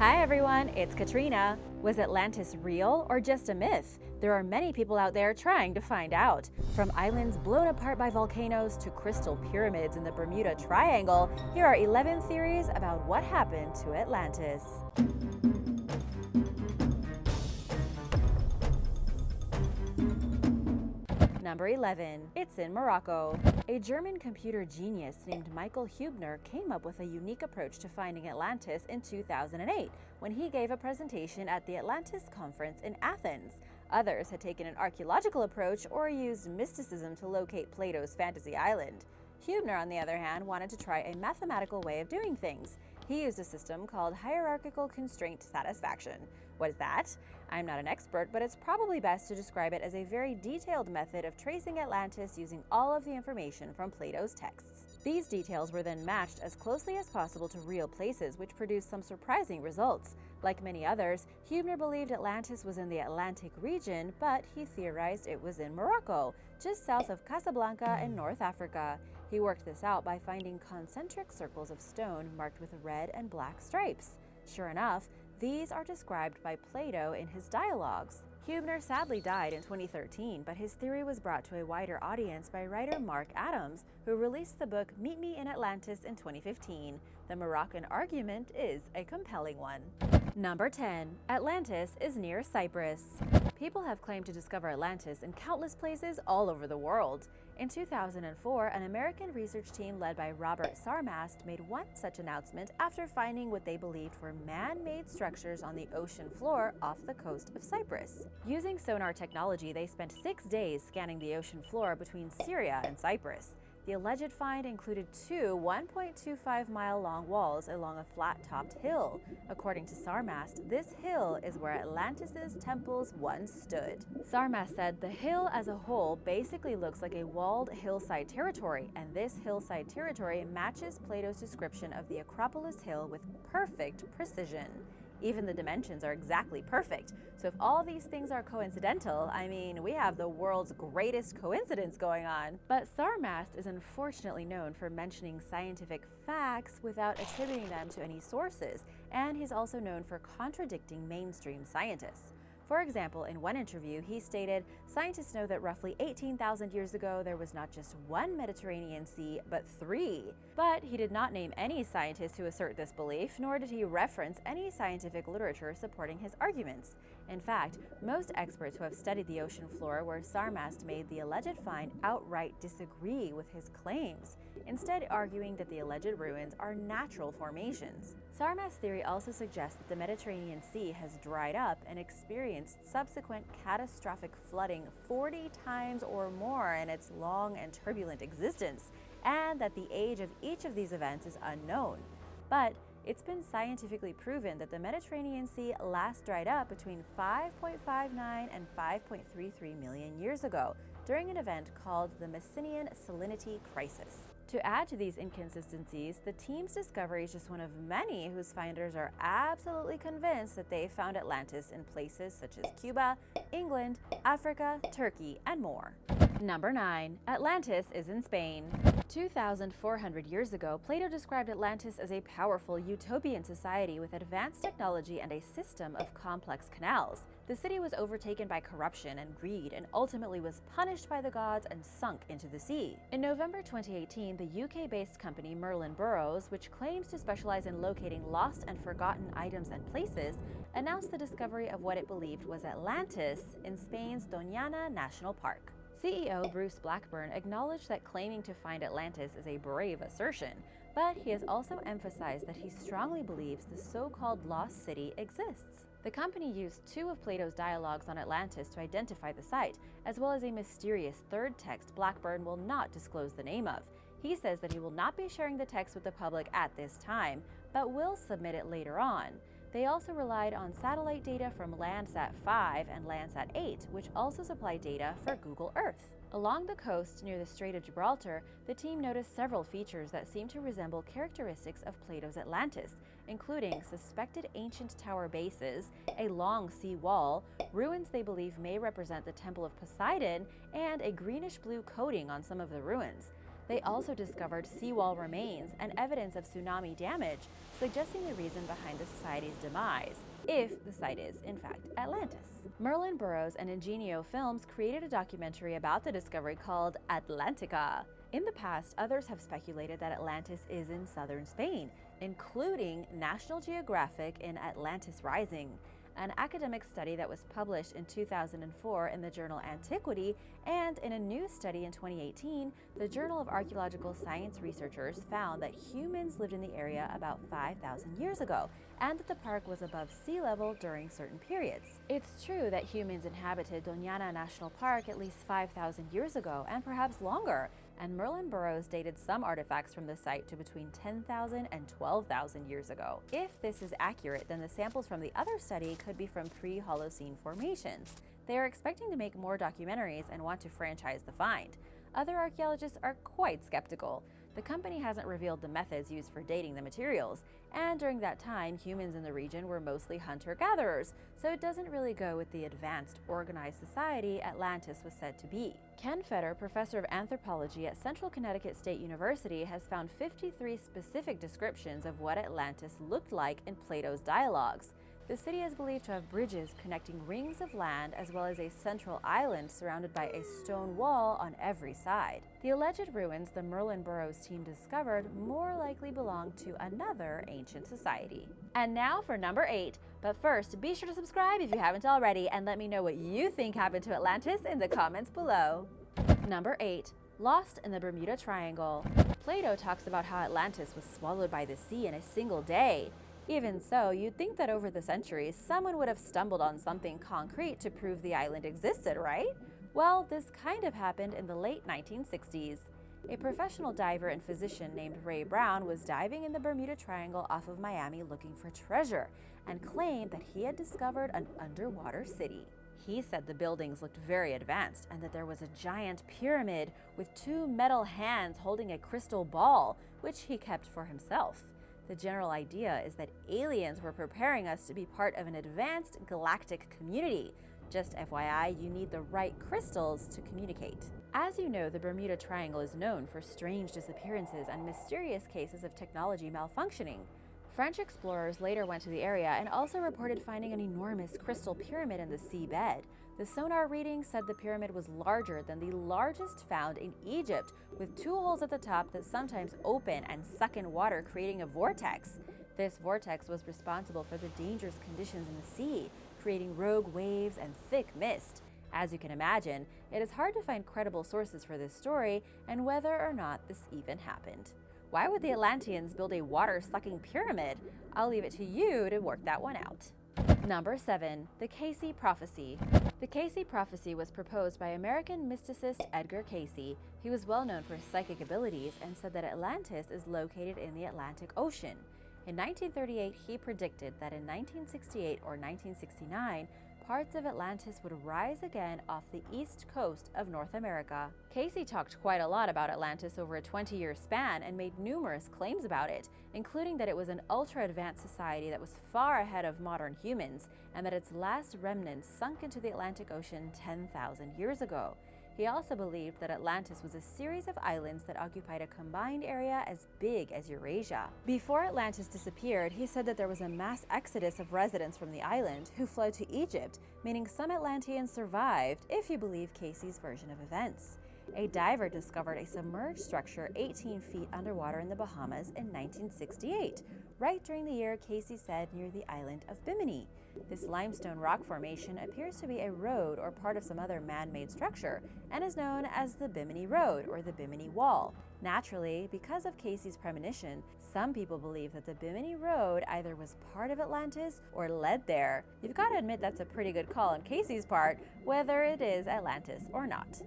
Hi everyone, it's Katrina. Was Atlantis real or just a myth? There are many people out there trying to find out. From islands blown apart by volcanoes to crystal pyramids in the Bermuda Triangle, here are 11 theories about what happened to Atlantis. Number 11. It's in Morocco. A German computer genius named Michael Hübner came up with a unique approach to finding Atlantis in 2008 when he gave a presentation at the Atlantis Conference in Athens. Others had taken an archaeological approach or used mysticism to locate Plato's fantasy island. Hübner, on the other hand, wanted to try a mathematical way of doing things. He used a system called hierarchical constraint satisfaction. What is that? I'm not an expert, but it's probably best to describe it as a very detailed method of tracing Atlantis using all of the information from Plato's texts. These details were then matched as closely as possible to real places, which produced some surprising results. Like many others, Hübner believed Atlantis was in the Atlantic region, but he theorized it was in Morocco, just south of Casablanca in North Africa. He worked this out by finding concentric circles of stone marked with red and black stripes. Sure enough, these are described by Plato in his dialogues. Hübner sadly died in 2013, but his theory was brought to a wider audience by writer Mark Adams, who released the book Meet Me in Atlantis in 2015. The Moroccan argument is a compelling one. Number 10. Atlantis is near Cyprus. People have claimed to discover Atlantis in countless places all over the world. In 2004, an American research team led by Robert Sarmast made one such announcement after finding what they believed were man-made structures on the ocean floor off the coast of Cyprus. Using sonar technology, they spent 6 days scanning the ocean floor between Syria and Cyprus. The alleged find included two 1.25-mile-long walls along a flat-topped hill. According to Sarmast, this hill is where Atlantis' temples once stood. Sarmast said the hill as a whole basically looks like a walled hillside territory, and this hillside territory matches Plato's description of the Acropolis Hill with perfect precision. Even the dimensions are exactly perfect. So if all these things are coincidental, I mean, we have the world's greatest coincidence going on. But Sarmast is unfortunately known for mentioning scientific facts without attributing them to any sources, and he's also known for contradicting mainstream scientists. For example, in one interview, he stated, "Scientists know that roughly 18,000 years ago there was not just one Mediterranean Sea, but 3. But he did not name any scientists who assert this belief, nor did he reference any scientific literature supporting his arguments. In fact, most experts who have studied the ocean floor where Sarmast made the alleged find outright disagree with his claims, instead arguing that the alleged ruins are natural formations. Sarmast's theory also suggests that the Mediterranean Sea has dried up and experienced subsequent catastrophic flooding 40 times or more in its long and turbulent existence, and that the age of each of these events is unknown. But it's been scientifically proven that the Mediterranean Sea last dried up between 5.59 and 5.33 million years ago during an event called the Messinian Salinity crisis. To add to these inconsistencies, the team's discovery is just one of many whose finders are absolutely convinced that they found Atlantis in places such as Cuba, England, Africa, Turkey, and more. Number 9. Atlantis is in Spain. 2,400 years ago, Plato described Atlantis as a powerful utopian society with advanced technology and a system of complex canals. The city was overtaken by corruption and greed and ultimately was punished by the gods and sunk into the sea. In November 2018, the UK-based company Merlin Burrows, which claims to specialize in locating lost and forgotten items and places, announced the discovery of what it believed was Atlantis in Spain's Doñana National Park. CEO Bruce Blackburn acknowledged that claiming to find Atlantis is a brave assertion, but he has also emphasized that he strongly believes the so-called lost city exists. The company used 2 of Plato's dialogues on Atlantis to identify the site, as well as a mysterious third text Blackburn will not disclose the name of. He says that he will not be sharing the text with the public at this time, but will submit it later on. They also relied on satellite data from Landsat 5 and Landsat 8, which also supplied data for Google Earth. Along the coast near the Strait of Gibraltar, the team noticed several features that seem to resemble characteristics of Plato's Atlantis, including suspected ancient tower bases, a long sea wall, ruins they believe may represent the Temple of Poseidon, and a greenish-blue coating on some of the ruins. They also discovered seawall remains and evidence of tsunami damage, suggesting the reason behind the society's demise, if the site is, in fact, Atlantis. Merlin Burroughs and Ingenio Films created a documentary about the discovery called Atlantica. In the past, others have speculated that Atlantis is in southern Spain, including National Geographic in Atlantis Rising, an academic study that was published in 2004 in the journal Antiquity, and in a new study in 2018, the Journal of Archaeological Science researchers found that humans lived in the area about 5,000 years ago, and that the park was above sea level during certain periods. It's true that humans inhabited Doñana National Park at least 5,000 years ago, and perhaps longer, and Merlin Burroughs dated some artifacts from the site to between 10,000 and 12,000 years ago. If this is accurate, then the samples from the other study could be from pre-Holocene formations. They are expecting to make more documentaries and want to franchise the find. Other archaeologists are quite skeptical. The company hasn't revealed the methods used for dating the materials, and during that time, humans in the region were mostly hunter-gatherers, so it doesn't really go with the advanced, organized society Atlantis was said to be. Ken Fetter, professor of anthropology at Central Connecticut State University, has found 53 specific descriptions of what Atlantis looked like in Plato's dialogues. The city is believed to have bridges connecting rings of land as well as a central island surrounded by a stone wall on every side. The alleged ruins the Merlin Burroughs team discovered more likely belong to another ancient society. And now for number 8. But first, be sure to subscribe if you haven't already and let me know what you think happened to Atlantis in the comments below. Number 8. Lost in the Bermuda Triangle. Plato talks about how Atlantis was swallowed by the sea in a single day. Even so, you'd think that over the centuries, someone would have stumbled on something concrete to prove the island existed, right? Well, this kind of happened in the late 1960s. A professional diver and physician named Ray Brown was diving in the Bermuda Triangle off of Miami looking for treasure and claimed that he had discovered an underwater city. He said the buildings looked very advanced and that there was a giant pyramid with 2 metal hands holding a crystal ball, which he kept for himself. The general idea is that aliens were preparing us to be part of an advanced galactic community. Just FYI, you need the right crystals to communicate. As you know, the Bermuda Triangle is known for strange disappearances and mysterious cases of technology malfunctioning. French explorers later went to the area and also reported finding an enormous crystal pyramid in the seabed. The sonar readings said the pyramid was larger than the largest found in Egypt, with 2 holes at the top that sometimes open and suck in water, creating a vortex. This vortex was responsible for the dangerous conditions in the sea, creating rogue waves and thick mist. As you can imagine, it is hard to find credible sources for this story and whether or not this even happened. Why would the Atlanteans build a water-sucking pyramid? I'll leave it to you to work that one out. Number 7. The Cayce Prophecy. The Cayce Prophecy was proposed by American mysticist Edgar Cayce. He was well known for his psychic abilities and said that Atlantis is located in the Atlantic Ocean. In 1938, he predicted that in 1968 or 1969, parts of Atlantis would rise again off the east coast of North America. Cayce talked quite a lot about Atlantis over a 20-year span and made numerous claims about it, including that it was an ultra-advanced society that was far ahead of modern humans, and that its last remnants sunk into the Atlantic Ocean 10,000 years ago. He also believed that Atlantis was a series of islands that occupied a combined area as big as Eurasia. Before Atlantis disappeared, he said that there was a mass exodus of residents from the island who fled to Egypt, meaning some Atlanteans survived, if you believe Cayce's version of events. A diver discovered a submerged structure 18 feet underwater in the Bahamas in 1968, right during the year Cayce said near the island of Bimini. This limestone rock formation appears to be a road or part of some other man-made structure and is known as the Bimini Road or the Bimini Wall. Naturally, because of Cayce's premonition, some people believe that the Bimini Road either was part of Atlantis or led there. You've got to admit that's a pretty good call on Cayce's part, whether it is Atlantis or not.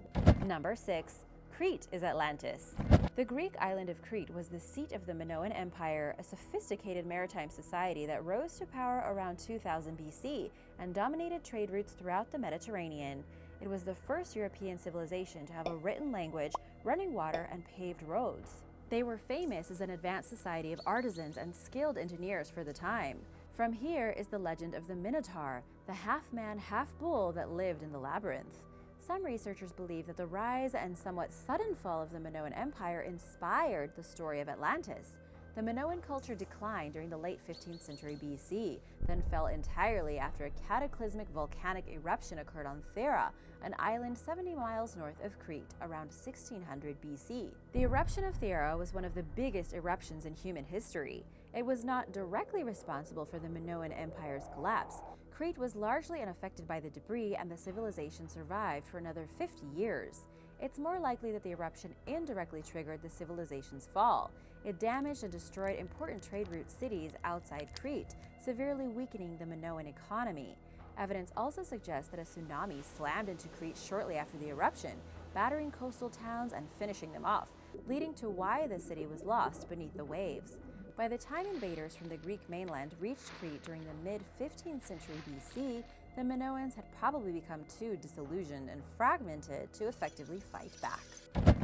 Number 6. Crete is Atlantis. The Greek island of Crete was the seat of the Minoan Empire, a sophisticated maritime society that rose to power around 2000 BC and dominated trade routes throughout the Mediterranean. It was the first European civilization to have a written language, running water, and paved roads. They were famous as an advanced society of artisans and skilled engineers for the time. From here is the legend of the Minotaur, the half-man, half-bull that lived in the labyrinth. Some researchers believe that the rise and somewhat sudden fall of the Minoan Empire inspired the story of Atlantis. The Minoan culture declined during the late 15th century BC, then fell entirely after a cataclysmic volcanic eruption occurred on Thera, an island 70 miles north of Crete, around 1600 BC. The eruption of Thera was one of the biggest eruptions in human history. It was not directly responsible for the Minoan Empire's collapse. Crete was largely unaffected by the debris, and the civilization survived for another 50 years. It's more likely that the eruption indirectly triggered the civilization's fall. It damaged and destroyed important trade route cities outside Crete, severely weakening the Minoan economy. Evidence also suggests that a tsunami slammed into Crete shortly after the eruption, battering coastal towns and finishing them off, leading to why the city was lost beneath the waves. By the time invaders from the Greek mainland reached Crete during the mid-15th century BC, the Minoans had probably become too disillusioned and fragmented to effectively fight back.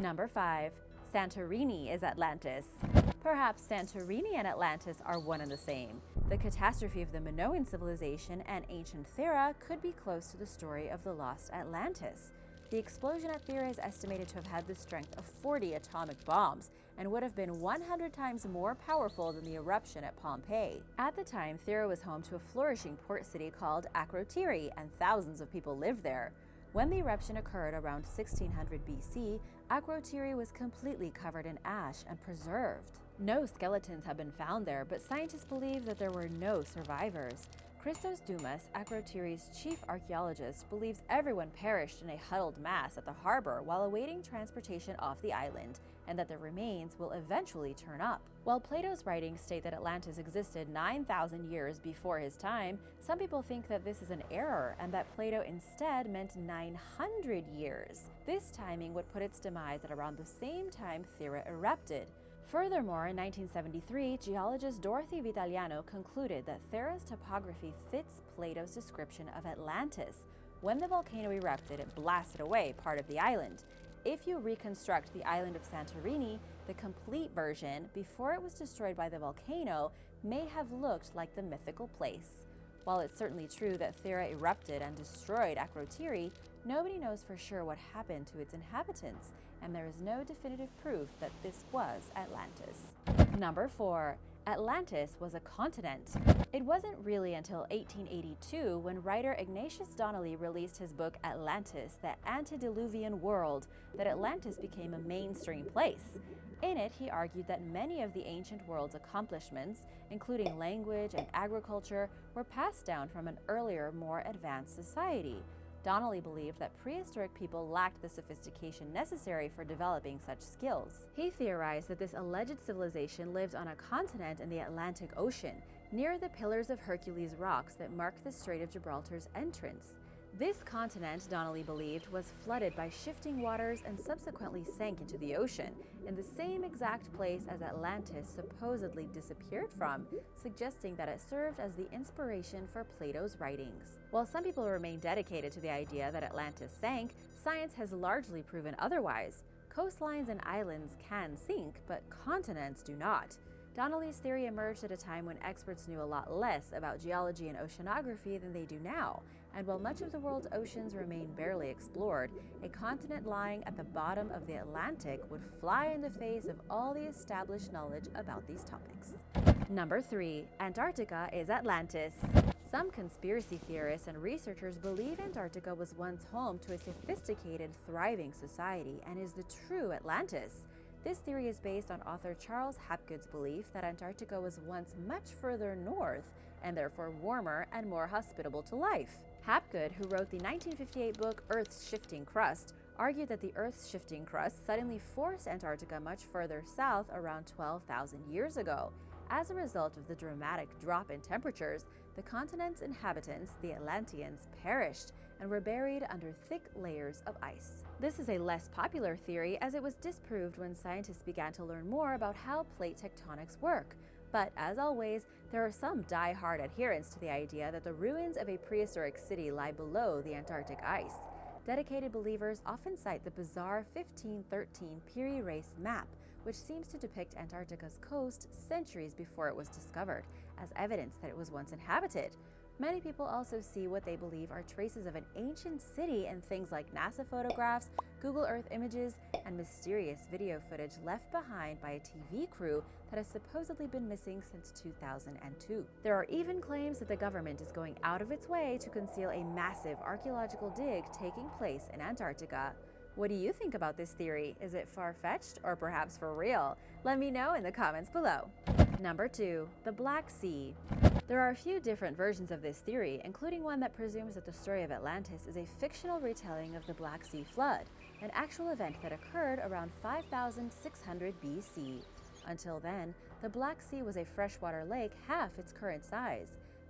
Number 5. Santorini is Atlantis. Perhaps Santorini and Atlantis are one and the same. The catastrophe of the Minoan civilization and ancient Thera could be close to the story of the lost Atlantis. The explosion at Thera is estimated to have had the strength of 40 atomic bombs and would have been 100 times more powerful than the eruption at Pompeii. At the time, Thera was home to a flourishing port city called Akrotiri, and thousands of people lived there. When the eruption occurred around 1600 BC, Akrotiri was completely covered in ash and preserved. No skeletons have been found there, but scientists believe that there were no survivors. Christos Doumas, Akrotiri's chief archaeologist, believes everyone perished in a huddled mass at the harbor while awaiting transportation off the island, and that the remains will eventually turn up. While Plato's writings state that Atlantis existed 9,000 years before his time, some people think that this is an error and that Plato instead meant 900 years. This timing would put its demise at around the same time Thera erupted. Furthermore, in 1973, geologist Dorothy Vitaliano concluded that Thera's topography fits Plato's description of Atlantis. When the volcano erupted, it blasted away part of the island. If you reconstruct the island of Santorini, the complete version, before it was destroyed by the volcano, may have looked like the mythical place. While it's certainly true that Thera erupted and destroyed Akrotiri, nobody knows for sure what happened to its inhabitants, and there is no definitive proof that this was Atlantis. Number 4. Atlantis was a continent. It wasn't really until 1882 when writer Ignatius Donnelly released his book Atlantis, the Antediluvian World, that Atlantis became a mainstream place. In it, he argued that many of the ancient world's accomplishments, including language and agriculture, were passed down from an earlier, more advanced society. Donnelly believed that prehistoric people lacked the sophistication necessary for developing such skills. He theorized that this alleged civilization lived on a continent in the Atlantic Ocean, near the Pillars of Hercules rocks that mark the Strait of Gibraltar's entrance. This continent, Donnelly believed, was flooded by shifting waters and subsequently sank into the ocean, in the same exact place as Atlantis supposedly disappeared from, suggesting that it served as the inspiration for Plato's writings. While some people remain dedicated to the idea that Atlantis sank, science has largely proven otherwise. Coastlines and islands can sink, but continents do not. Donnelly's theory emerged at a time when experts knew a lot less about geology and oceanography than they do now, and while much of the world's oceans remain barely explored, a continent lying at the bottom of the Atlantic would fly in the face of all the established knowledge about these topics. Number 3. Antarctica is Atlantis. Some conspiracy theorists and researchers believe Antarctica was once home to a sophisticated, thriving society and is the true Atlantis. This theory is based on author Charles Hapgood's belief that Antarctica was once much further north and therefore warmer and more hospitable to life. Hapgood, who wrote the 1958 book Earth's Shifting Crust, argued that the Earth's shifting crust suddenly forced Antarctica much further south around 12,000 years ago. As a result of the dramatic drop in temperatures, the continent's inhabitants, the Atlanteans, perished and were buried under thick layers of ice. This is a less popular theory as it was disproved when scientists began to learn more about how plate tectonics work. But as always, there are some die-hard adherents to the idea that the ruins of a prehistoric city lie below the Antarctic ice. Dedicated believers often cite the bizarre 1513 Piri Reis map, which seems to depict Antarctica's coast centuries before it was discovered, as evidence that it was once inhabited. Many people also see what they believe are traces of an ancient city in things like NASA photographs, Google Earth images, and mysterious video footage left behind by a TV crew that has supposedly been missing since 2002. There are even claims that the government is going out of its way to conceal a massive archaeological dig taking place in Antarctica. What do you think about this theory? Is it far-fetched or perhaps for real? Let me know in the comments below. Number 2. The Black Sea. There are a few different versions of this theory, including one that presumes that the story of Atlantis is a fictional retelling of the Black Sea flood, an actual event that occurred around 5600 BC. Until then, the Black Sea was a freshwater lake half its current size.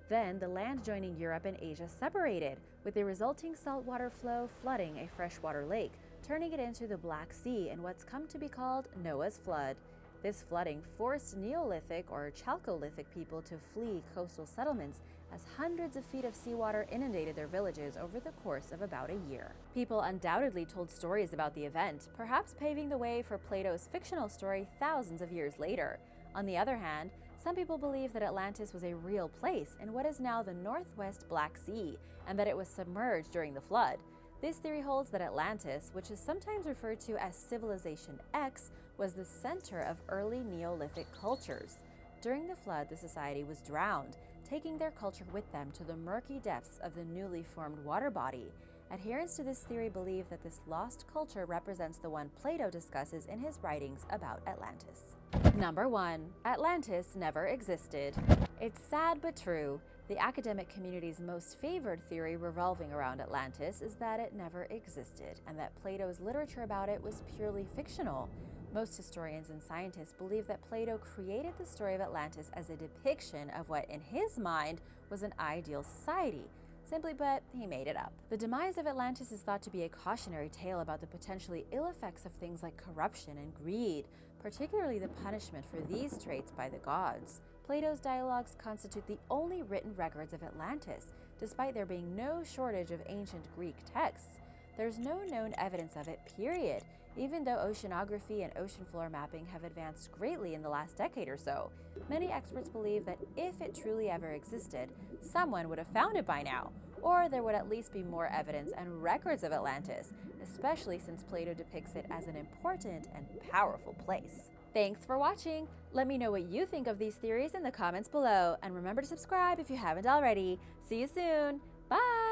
Then, the land joining Europe and Asia separated, with the resulting saltwater flow flooding a freshwater lake, turning it into the Black Sea in what's come to be called Noah's Flood. This flooding forced Neolithic or Chalcolithic people to flee coastal settlements as hundreds of feet of seawater inundated their villages over the course of about a year. People undoubtedly told stories about the event, perhaps paving the way for Plato's fictional story thousands of years later. On the other hand, some people believe that Atlantis was a real place in what is now the Northwest Black Sea, and that it was submerged during the flood. This theory holds that Atlantis, which is sometimes referred to as Civilization X, was the center of early Neolithic cultures. During the flood, the society was drowned, taking their culture with them to the murky depths of the newly formed water body. Adherents to this theory believe that this lost culture represents the one Plato discusses in his writings about Atlantis. Number 1. Atlantis never existed. It's sad but true. The academic community's most favored theory revolving around Atlantis is that it never existed, and that Plato's literature about it was purely fictional. Most historians and scientists believe that Plato created the story of Atlantis as a depiction of what, in his mind, was an ideal society. Simply put, he made it up. The demise of Atlantis is thought to be a cautionary tale about the potentially ill effects of things like corruption and greed, particularly the punishment for these traits by the gods. Plato's dialogues constitute the only written records of Atlantis, despite there being no shortage of ancient Greek texts. There's no known evidence of it, period, even though oceanography and ocean floor mapping have advanced greatly in the last decade or so. Many experts believe that if it truly ever existed, someone would have found it by now, or there would at least be more evidence and records of Atlantis, especially since Plato depicts it as an important and powerful place. Thanks for watching! Let me know what you think of these theories in the comments below, and remember to subscribe if you haven't already. See you soon! Bye!